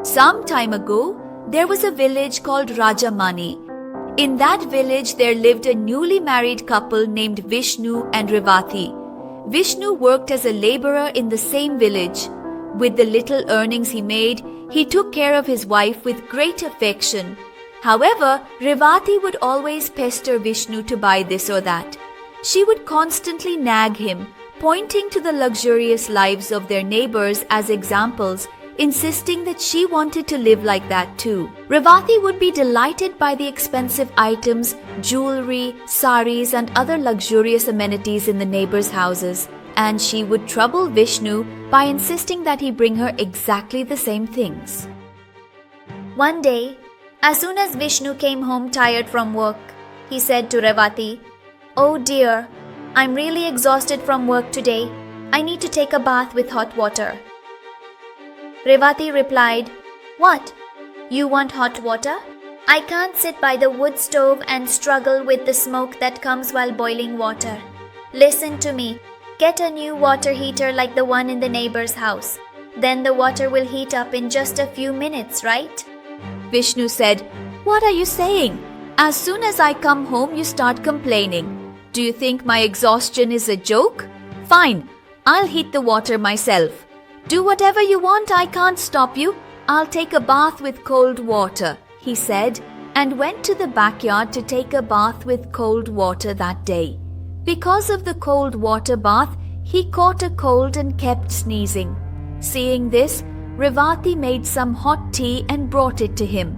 Some time ago, there was a village called Rajamani. In that village, there lived a newly married couple named Vishnu and Revati. Vishnu worked as a laborer in the same village. With the little earnings he made, he took care of his wife with great affection. However, Revati would always pester Vishnu to buy this or that. She would constantly nag him, pointing to the luxurious lives of their neighbors as examples, insisting that she wanted to live like that too. Revati would be delighted by the expensive items, jewelry, sarees and other luxurious amenities in the neighbors' houses, and she would trouble Vishnu by insisting that he bring her exactly the same things. One day, as soon as Vishnu came home tired from work, he said to Revati, "Oh dear, I'm really exhausted from work today. I need to take a bath with hot water." Revati replied, "What? You want hot water? I can't sit by the wood stove and struggle with the smoke that comes while boiling water. Listen to me. Get a new water heater like the one in the neighbor's house. Then the water will heat up in just a few minutes, right?" Vishnu said, "What are you saying? As soon as I come home, you start complaining. Do you think my exhaustion is a joke? Fine, I'll heat the water myself. Do whatever you want, I can't stop you. I'll take a bath with cold water," he said, and went to the backyard to take a bath with cold water that day. Because of the cold water bath, he caught a cold and kept sneezing. Seeing this, Revati made some hot tea and brought it to him.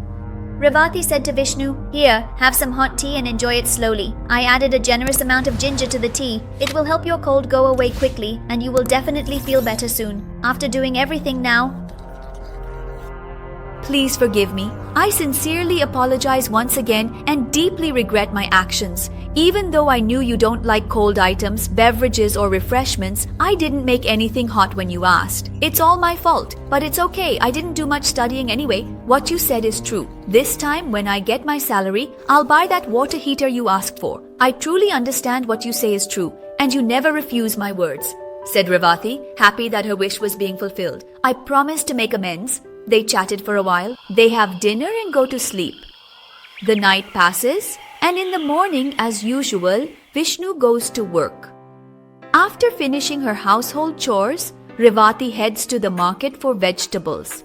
Revati said to Vishnu, "Here, have some hot tea and enjoy it slowly. I added a generous amount of ginger to the tea. It will help your cold go away quickly and you will definitely feel better soon. After doing everything now, Please forgive me. I sincerely apologize once again and deeply regret my actions. Even though I knew you don't like cold items, beverages or refreshments, I didn't make anything hot when you asked. It's all my fault, but it's okay. I didn't do much studying anyway. What you said is true. This time when I get my salary, I'll buy that water heater you asked for. I truly understand what you say is true, and you never refuse my words," said Revati, happy that her wish was being fulfilled. "I promise to make amends." They chatted for a while. They have dinner and go to sleep. The night passes, and in the morning, as usual, Vishnu goes to work. After finishing her household chores, Revati heads to the market for vegetables.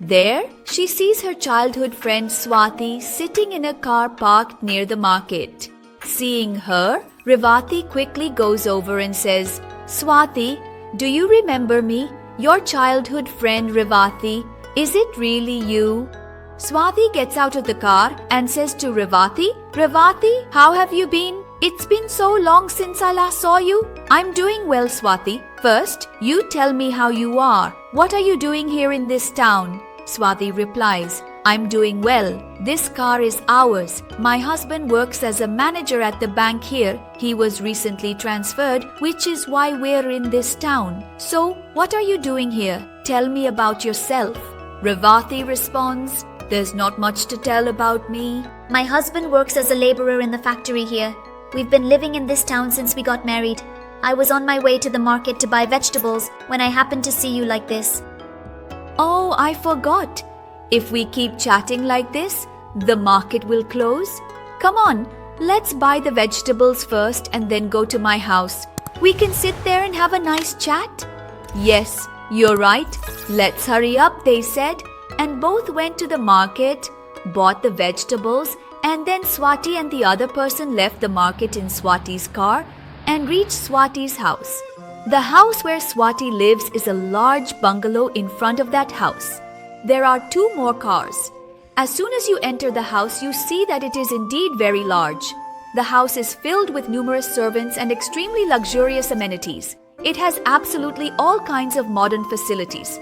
There, she sees her childhood friend Swati sitting in a car parked near the market. Seeing her, Revati quickly goes over and says, "Swati, do you remember me? Your childhood friend Revati. Is it really you?" Swati gets out of the car and says to Revati, "Revati, how have you been? It's been so long since I last saw you." "I'm doing well, Swati. First, you tell me how you are. What are you doing here in this town?" Swati replies, "I'm doing well. This car is ours. My husband works as a manager at the bank here. He was recently transferred, which is why we're in this town. So, what are you doing here? Tell me about yourself." Revati responds, "There's not much to tell about me. My husband works as a laborer in the factory here. We've been living in this town since we got married. I was on my way to the market to buy vegetables when I happened to see you like this." "Oh, I forgot. If we keep chatting like this, the market will close. Come on, let's buy the vegetables first and then go to my house. We can sit there and have a nice chat." "Yes, you're right. Let's hurry up," they said, and both went to the market, bought the vegetables, and then Swati and the other person left the market in Swati's car and reached Swati's house. The house where Swati lives is a large bungalow in front of that house. There are 2 more cars. As soon as you enter the house, you see that it is indeed very large. The house is filled with numerous servants and extremely luxurious amenities. It has absolutely all kinds of modern facilities.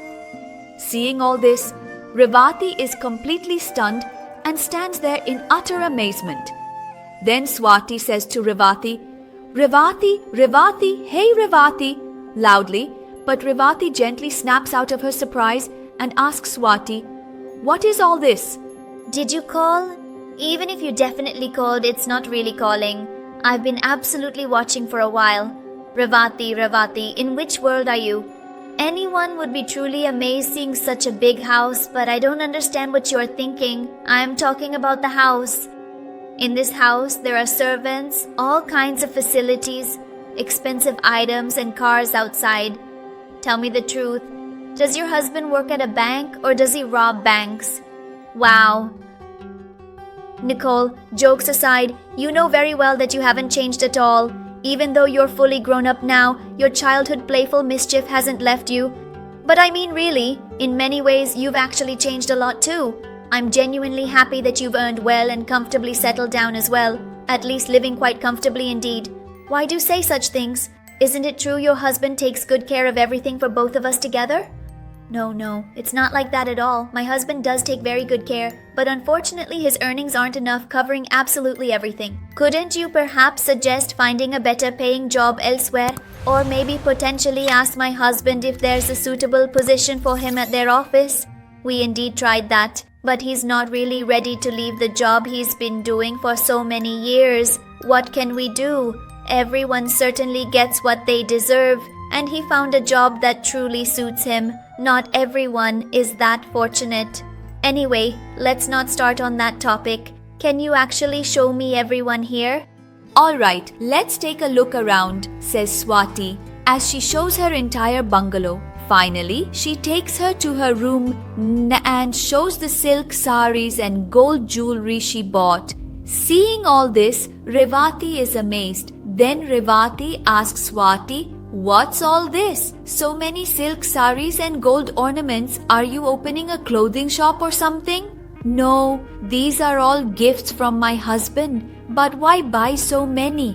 Seeing all this, Revati is completely stunned and stands there in utter amazement. Then Swati says to Revati, "Revati, Revati, hey Revati," loudly, but Revati gently snaps out of her surprise and asks Swati, "What is all this?" "Did you call? Even if you definitely called, it's not really calling. I've been absolutely watching for a while. Revati, Revati, in which world are you? Anyone would be truly amazed seeing such a big house, but I don't understand what you are thinking. I am talking about the house. In this house, there are servants, all kinds of facilities, expensive items, and cars outside. Tell me the truth. Does your husband work at a bank or does he rob banks? Wow. Nicole, jokes aside, you know very well that you haven't changed at all. Even though you're fully grown up now, your childhood playful mischief hasn't left you. But I mean really, in many ways you've actually changed a lot too. I'm genuinely happy that you've earned well and comfortably settled down as well. At least living quite comfortably indeed. Why do you say such things? Isn't it true your husband takes good care of everything for both of us together? No, it's not like that at all. My husband does take very good care, but unfortunately his earnings aren't enough covering absolutely everything. Couldn't you perhaps suggest finding a better paying job elsewhere? Or maybe potentially ask my husband if there's a suitable position for him at their office? We indeed tried that, but he's not really ready to leave the job he's been doing for so many years. What can we do? Everyone certainly gets what they deserve, and he found a job that truly suits him. Not everyone is that fortunate. Anyway, let's not start on that topic. Can you actually show me everyone here? Alright, let's take a look around, says Swati, as she shows her entire bungalow. Finally, she takes her to her room and shows the silk saris and gold jewelry she bought. Seeing all this, Revati is amazed. Then Revati asks Swati, "What's all this? So many silk saris and gold ornaments. Are you opening a clothing shop or something?" "No, these are all gifts from my husband. But why buy so many?"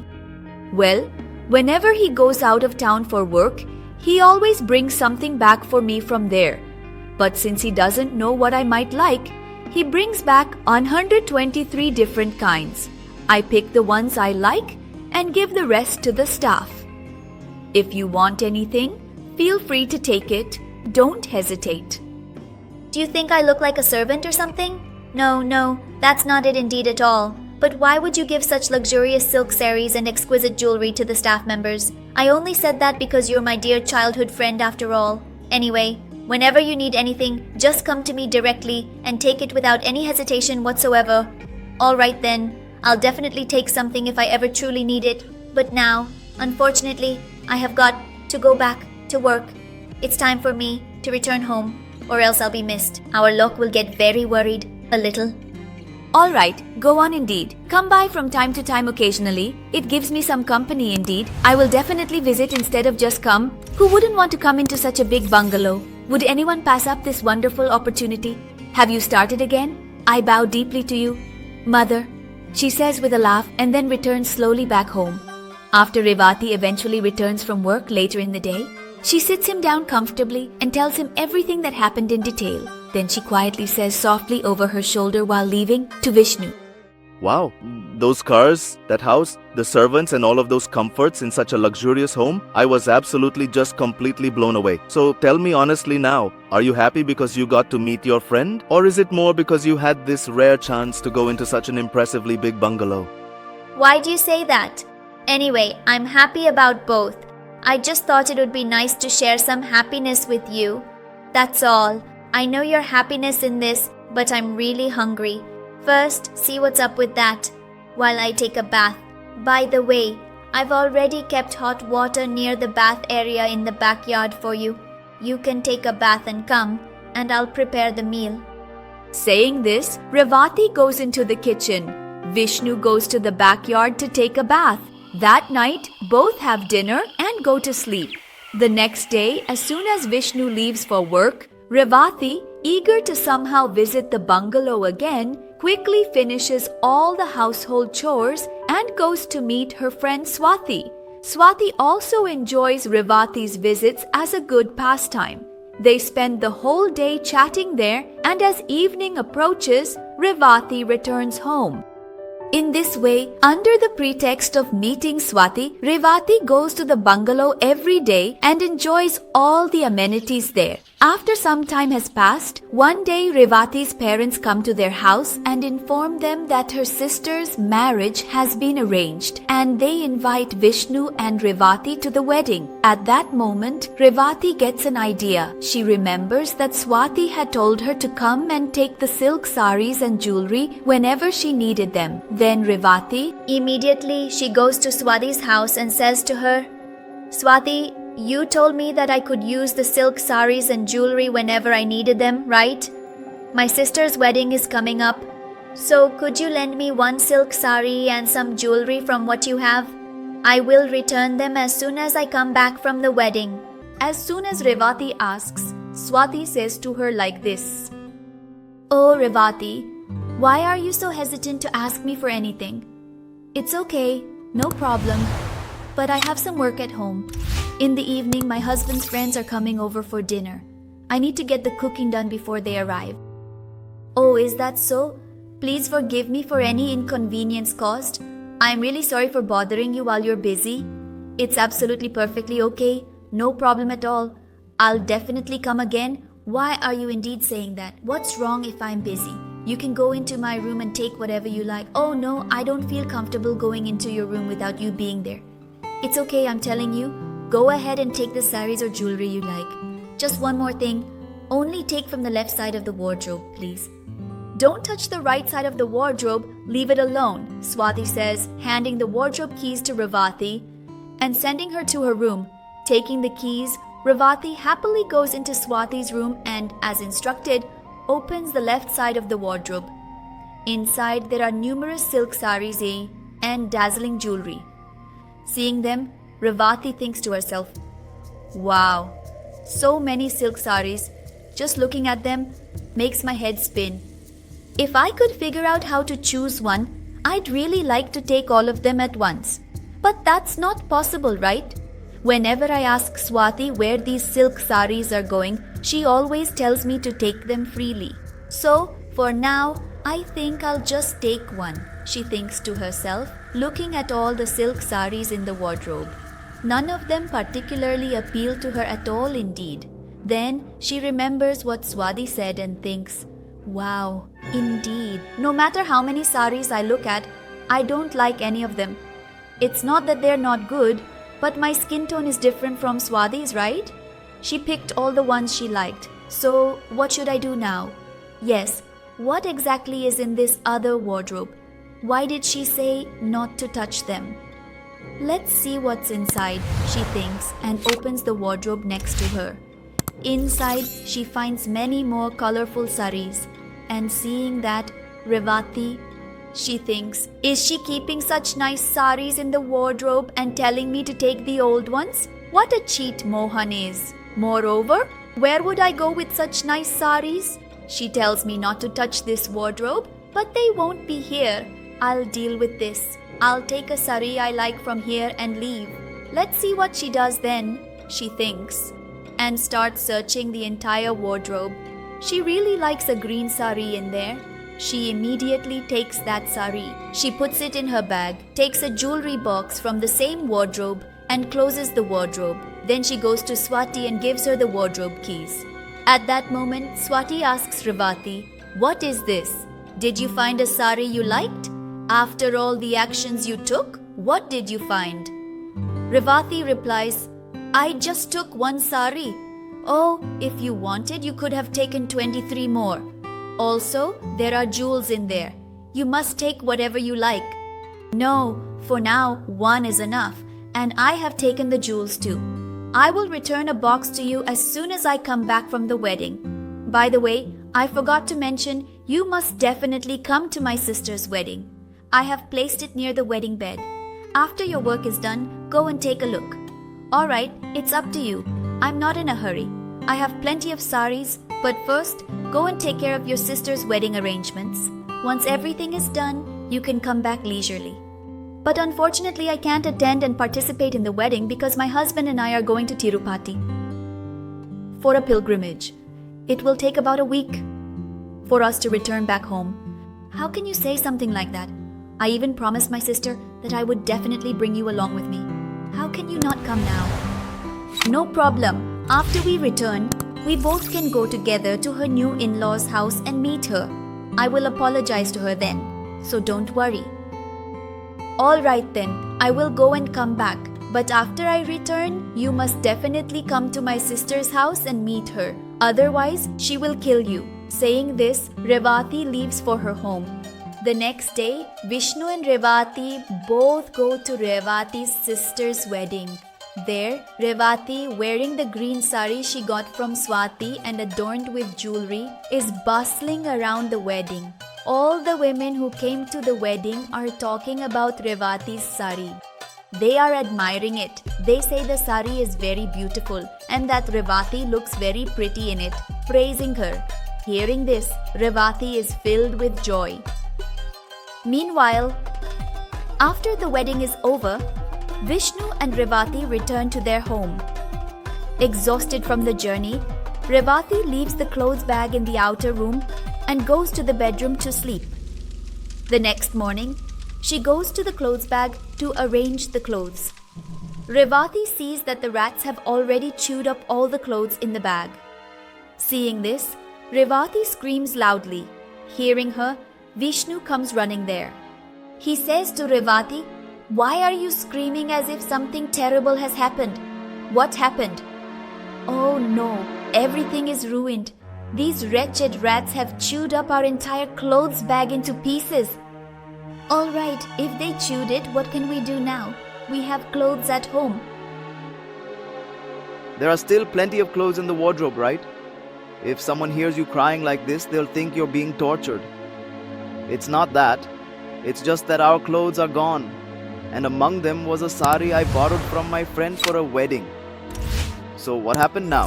"Well, whenever he goes out of town for work, he always brings something back for me from there. But since he doesn't know what I might like, he brings back 123 different kinds. I pick the ones I like and give the rest to the staff. If you want anything, feel free to take it. Don't hesitate." Do you think I look like a servant or something? No, that's not it indeed at all. But why would you give such luxurious silk saris and exquisite jewelry to the staff members? I only said that because you're my dear childhood friend after all. Anyway, whenever you need anything, just come to me directly and take it without any hesitation whatsoever. Alright then, I'll definitely take something if I ever truly need it. But now, unfortunately, I have got to go back to work. It's time for me to return home, or else I'll be missed. Our Locke will get very worried, a little. Alright, go on indeed. Come by from time to time occasionally. It gives me some company indeed. I will definitely visit instead of just come. Who wouldn't want to come into such a big bungalow? Would anyone pass up this wonderful opportunity? Have you started again? I bow deeply to you. Mother, she says with a laugh and then returns slowly back home. After Revati eventually returns from work later in the day, she sits him down comfortably and tells him everything that happened in detail. Then she quietly says softly over her shoulder while leaving to Vishnu, Wow, those cars, that house, the servants and all of those comforts in such a luxurious home, I was absolutely just completely blown away. So tell me honestly now, are you happy because you got to meet your friend? Or is it more because you had this rare chance to go into such an impressively big bungalow? Why do you say that? Anyway, I'm happy about both. I just thought it would be nice to share some happiness with you. That's all. I know your happiness in this, but I'm really hungry. First, see what's up with that while I take a bath. By the way, I've already kept hot water near the bath area in the backyard for you. You can take a bath and come, and I'll prepare the meal. Saying this, Revati goes into the kitchen. Vishnu goes to the backyard to take a bath. That night, both have dinner and go to sleep. The next day, as soon as Vishnu leaves for work, Revati, eager to somehow visit the bungalow again, quickly finishes all the household chores and goes to meet her friend Swati. Swati also enjoys Revati's visits as a good pastime. They spend the whole day chatting there, and as evening approaches, Revati returns home. In this way, under the pretext of meeting Swati, Revati goes to the bungalow every day and enjoys all the amenities there. After some time has passed, one day Revati's parents come to their house and inform them that her sister's marriage has been arranged, and they invite Vishnu and Revati to the wedding. At that moment, Revati gets an idea. She remembers that Swati had told her to come and take the silk saris and jewelry whenever she needed them. Then Revati, Immediately, she goes to Swati's house and says to her, Swati, you told me that I could use the silk saris and jewelry whenever I needed them, right? My sister's wedding is coming up, so could you lend me one silk sari and some jewelry from what you have? I will return them as soon as I come back from the wedding. as soon as Revati asks, Swati says to her like this, Oh, Revati, why are you so hesitant to ask me for anything? It's okay, no problem, but I have some work at home. In the evening, my husband's friends are coming over for dinner. I need to get the cooking done before they arrive. Oh, is that so? Please forgive me for any inconvenience caused. I'm really sorry for bothering you while you're busy. It's absolutely perfectly okay. No problem at all. I'll definitely come again. Why are you indeed saying that? What's wrong if I'm busy? You can go into my room and take whatever you like. Oh no, I don't feel comfortable going into your room without you being there. It's okay, I'm telling you. Go ahead and take the saris or jewelry you like. Just one more thing. Only take from the left side of the wardrobe, please. Don't touch the right side of the wardrobe. Leave it alone, Swati says, handing the wardrobe keys to Revati and sending her to her room. Taking the keys, Revati happily goes into Swati's room and, as instructed, opens the left side of the wardrobe. Inside, there are numerous silk saris and dazzling jewelry. Seeing them, Revati thinks to herself, Wow, so many silk saris. Just looking at them makes my head spin. If I could figure out how to choose one, I'd really like to take all of them at once. But that's not possible, right? Whenever I ask Swati where these silk saris are going, she always tells me to take them freely. So, for now, I think I'll just take one, she thinks to herself, looking at all the silk saris in the wardrobe. None of them particularly appeal to her at all indeed. Then she remembers what Swati said and thinks, Wow, indeed. No matter how many saris I look at, I don't like any of them. It's not that they're not good, but my skin tone is different from Swati's, right? She picked all the ones she liked. So what should I do now? Yes, what exactly is in this other wardrobe? Why did she say not to touch them? Let's see what's inside, she thinks, and opens the wardrobe next to her. Inside, she finds many more colorful saris, and seeing that, Revati, she thinks, is she keeping such nice saris in the wardrobe and telling me to take the old ones? What a cheat Mohan is. Moreover, where would I go with such nice saris? She tells me not to touch this wardrobe, but they won't be here. I'll deal with this. I'll take a sari I like from here and leave. Let's see what she does then, she thinks, and starts searching the entire wardrobe. She really likes a green sari in there. She immediately takes that sari. She puts it in her bag, takes a jewelry box from the same wardrobe and closes the wardrobe. Then she goes to Swati and gives her the wardrobe keys. At that moment, Swati asks Revati, What is this? Did you find a sari you liked? After all the actions you took, what did you find? Revati replies, I just took one sari. Oh, if you wanted, you could have taken 23 more. Also, there are jewels in there. You must take whatever you like. No, for now, one is enough, and I have taken the jewels too. I will return a box to you as soon as I come back from the wedding. By the way, I forgot to mention, you must definitely come to my sister's wedding. I have placed it near the wedding bed. After your work is done, go and take a look. Alright, it's up to you. I'm not in a hurry. I have plenty of saris, but first, go and take care of your sister's wedding arrangements. Once everything is done, you can come back leisurely. But unfortunately, I can't attend and participate in the wedding because my husband and I are going to Tirupati for a pilgrimage. It will take about a week for us to return back home. How can you say something like that? I even promised my sister that I would definitely bring you along with me. How can you not come now? No problem. After we return, we both can go together to her new in-laws' house and meet her. I will apologize to her then, so don't worry. All right then, I will go and come back. But after I return, you must definitely come to my sister's house and meet her. Otherwise, she will kill you. Saying this, Revati leaves for her home. The next day, Vishnu and Revati both go to Revati's sister's wedding. There, Revati, wearing the green sari she got from Swati and adorned with jewelry, is bustling around the wedding. All the women who came to the wedding are talking about Revati's sari. They are admiring it. They say the sari is very beautiful and that Revati looks very pretty in it, praising her. Hearing this, Revati is filled with joy. Meanwhile, after the wedding is over, Vishnu and Revati return to their home. Exhausted from the journey, Revati leaves the clothes bag in the outer room and goes to the bedroom to sleep. The next morning, she goes to the clothes bag to arrange the clothes. Revati sees that the rats have already chewed up all the clothes in the bag. Seeing this, Revati screams loudly. Hearing her, Vishnu comes running there. He says to Revati, "Why are you screaming as if something terrible has happened? What happened?" "Oh no, everything is ruined. These wretched rats have chewed up our entire clothes bag into pieces." "All right, if they chewed it, what can we do now? We have clothes at home." There are still plenty of clothes in the wardrobe, right? If someone hears you crying like this, they'll think you're being tortured. It's not that. It's just that our clothes are gone. And among them was a sari I borrowed from my friend for a wedding. So what happened now?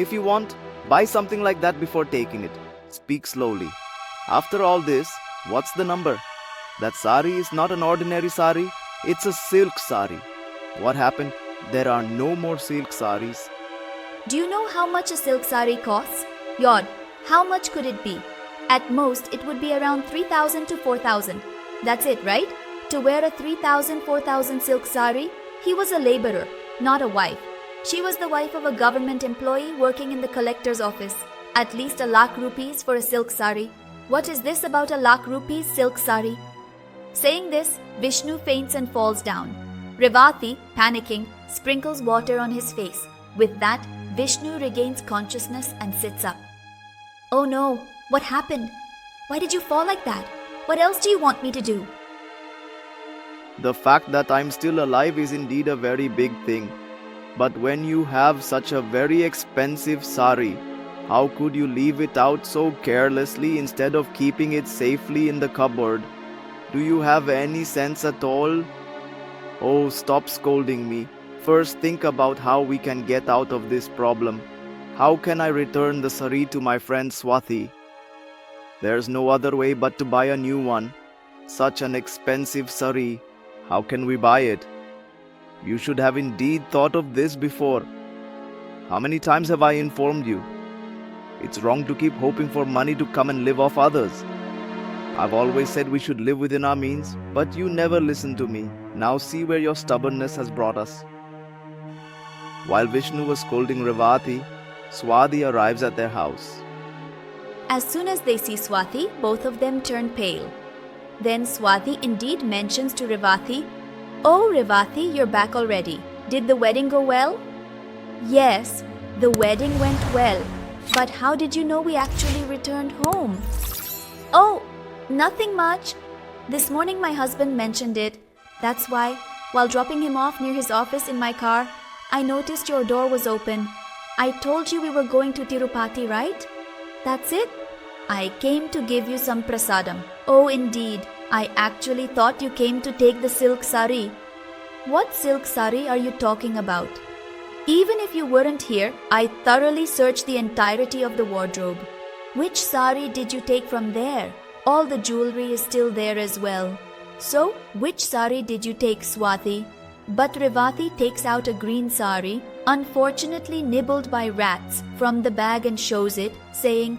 If you want, buy something like that before taking it. Speak slowly. After all this, what's the number? That sari is not an ordinary sari, it's a silk sari. What happened? There are no more silk saris. Do you know how much a silk sari costs? Yod, how much could it be? At most, it would be around 3,000 to 4,000. That's it, right? To wear a 3,000, 4,000 silk sari, he was a laborer, not a wife. She was the wife of a government employee working in the collector's office. At least 1,00,000 rupees for a silk sari. What is this about 1,00,000 rupees silk sari? Saying this, Vishnu faints and falls down. Revati, panicking, sprinkles water on his face. With that, Vishnu regains consciousness and sits up. "Oh no, what happened? Why did you fall like that? What else do you want me to do?" The fact that I'm still alive is indeed a very big thing. But when you have such a very expensive sari, how could you leave it out so carelessly instead of keeping it safely in the cupboard? Do you have any sense at all? Oh, stop scolding me. First think about how we can get out of this problem. How can I return the sari to my friend Swati? There's no other way but to buy a new one. Such an expensive sari. How can we buy it? You should have indeed thought of this before. How many times have I informed you? It's wrong to keep hoping for money to come and live off others. I've always said we should live within our means, but you never listened to me. Now see where your stubbornness has brought us. While Vishnu was scolding Revati, Swati arrives at their house. As soon as they see Swati, both of them turn pale. Then Swati indeed mentions to Revati, "Oh Revati, you're back already. Did the wedding go well?" "Yes, the wedding went well. But how did you know we actually returned home?" "Oh, nothing much. This morning my husband mentioned it. That's why, while dropping him off near his office in my car, I noticed your door was open. I told you we were going to Tirupati, right? That's it. I came to give you some prasadam." "Oh, indeed. I actually thought you came to take the silk sari." "What silk sari are you talking about?" "Even if you weren't here, I thoroughly searched the entirety of the wardrobe." "Which sari did you take from there? All the jewelry is still there as well. So, which sari did you take, Swati?" But Revati takes out a green sari, unfortunately nibbled by rats, from the bag and shows it, saying,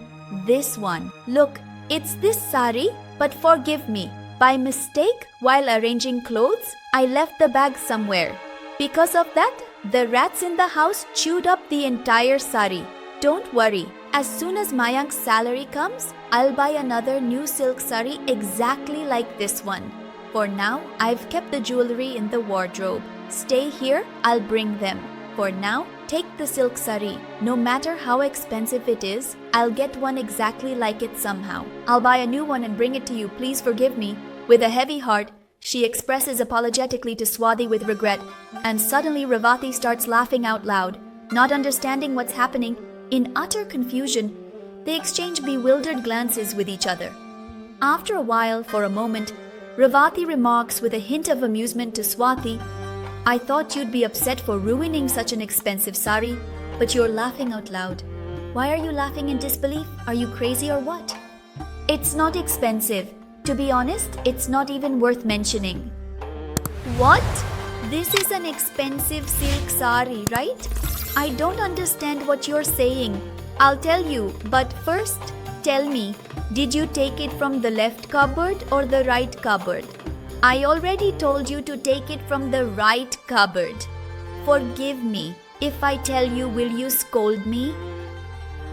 "This one. Look, it's this sari, but forgive me. By mistake, while arranging clothes, I left the bag somewhere. Because of that, the rats in the house chewed up the entire saree. Don't worry, as soon as Mayank's salary comes, I'll buy another new silk saree exactly like this one. For now, I've kept the jewelry in the wardrobe. Stay here, I'll bring them. For now, take the silk saree. No matter how expensive it is, I'll get one exactly like it somehow. I'll buy a new one and bring it to you. Please forgive me. With a heavy heart, she expresses apologetically to Swati with regret, and suddenly Revati starts laughing out loud. Not understanding what's happening, in utter confusion, they exchange bewildered glances with each other. After a while, for a moment, Revati remarks with a hint of amusement to Swati, I thought you'd be upset for ruining such an expensive sari, but you're laughing out loud. Why are you laughing in disbelief? Are you crazy or what? It's not expensive. To be honest, it's not even worth mentioning. What? This is an expensive silk sari, right? I don't understand what you're saying. I'll tell you, but first, tell me, did you take it from the left cupboard or the right cupboard? I already told you to take it from the right cupboard. Forgive me. If I tell you, will you scold me?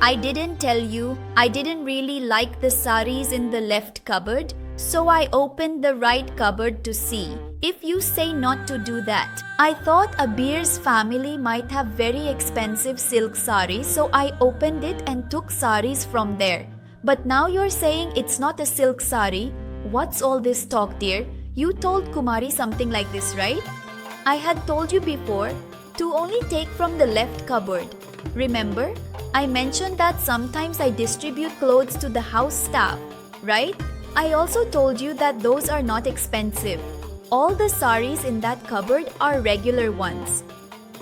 I didn't tell you. I didn't really like the saris in the left cupboard, so I opened the right cupboard to see. If you say not to do that, I thought Abir's family might have very expensive silk saris, so I opened it and took saris from there. But now you're saying it's not a silk sari. What's all this talk, dear? You told Kumari something like this, right? I had told you before to only take from the left cupboard. Remember? I mentioned that sometimes I distribute clothes to the house staff, right? I also told you that those are not expensive. All the saris in that cupboard are regular ones.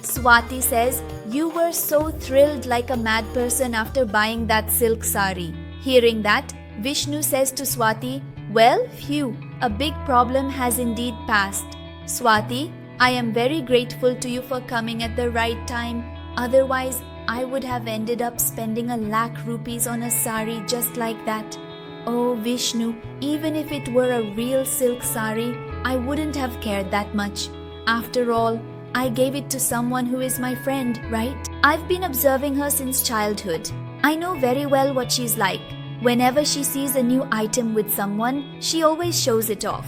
Swati says, you were so thrilled like a mad person after buying that silk sari. Hearing that, Vishnu says to Swati, well, phew, a big problem has indeed passed. Swati, I am very grateful to you for coming at the right time. Otherwise, I would have ended up spending 1,00,000 rupees on a sari just like that. Oh Vishnu, even if it were a real silk sari, I wouldn't have cared that much. After all, I gave it to someone who is my friend, right? I've been observing her since childhood. I know very well what she's like. Whenever she sees a new item with someone, she always shows it off.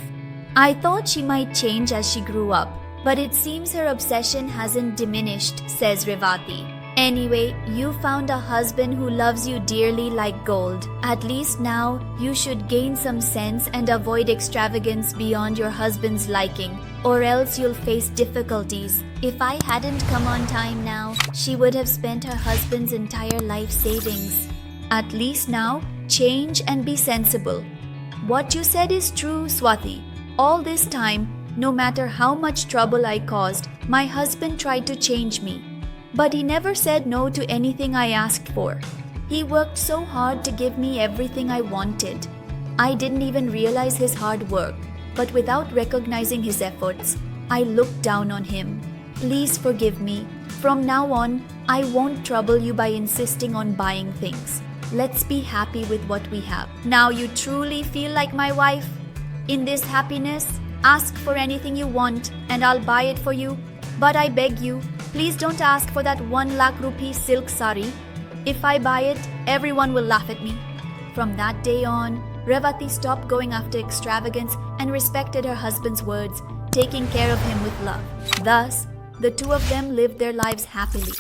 I thought she might change as she grew up, but it seems her obsession hasn't diminished, says Revati. Anyway, you found a husband who loves you dearly like gold. At least now, you should gain some sense and avoid extravagance beyond your husband's liking, or else you'll face difficulties. If I hadn't come on time now, she would have spent her husband's entire life savings. At least now, change and be sensible. What you said is true, Swati. All this time, no matter how much trouble I caused, my husband tried to change me. But he never said no to anything I asked for. He worked so hard to give me everything I wanted. I didn't even realize his hard work, but without recognizing his efforts, I looked down on him. Please forgive me. From now on, I won't trouble you by insisting on buying things. Let's be happy with what we have. Now you truly feel like my wife? In this happiness, ask for anything you want and I'll buy it for you. But I beg you, please don't ask for that 1,00,000 rupee silk sari. If I buy it, everyone will laugh at me. From that day on, Revati stopped going after extravagance and respected her husband's words, taking care of him with love. Thus, the two of them lived their lives happily.